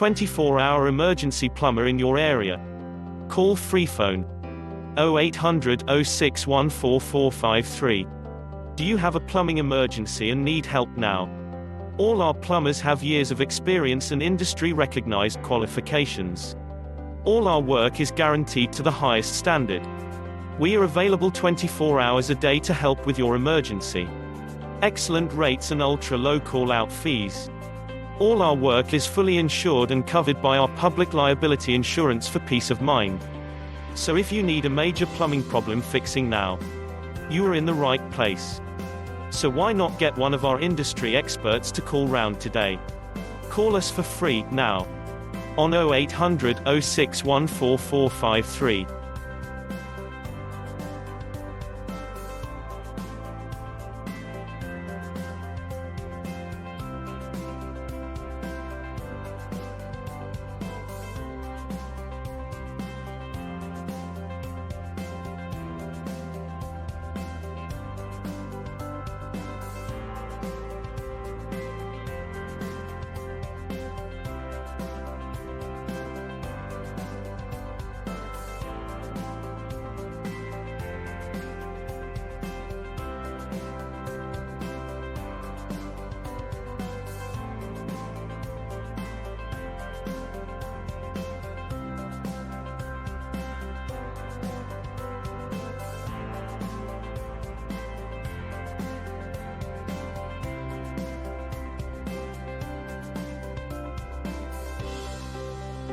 24-hour emergency plumber in your area. Call free phone 0800 0614 Do you have a plumbing emergency and need help now? All our plumbers have years of experience and industry-recognized qualifications. All our work is guaranteed to the highest standard. We are available 24 hours a day to help with your emergency. Excellent rates and ultra-low call-out fees. All our work is fully insured and covered by our public liability insurance for peace of mind. So if you need a major plumbing problem fixing now, you are in the right place. So why not get one of our industry experts to call round today? Call us for free, now, on 0800 0614 453.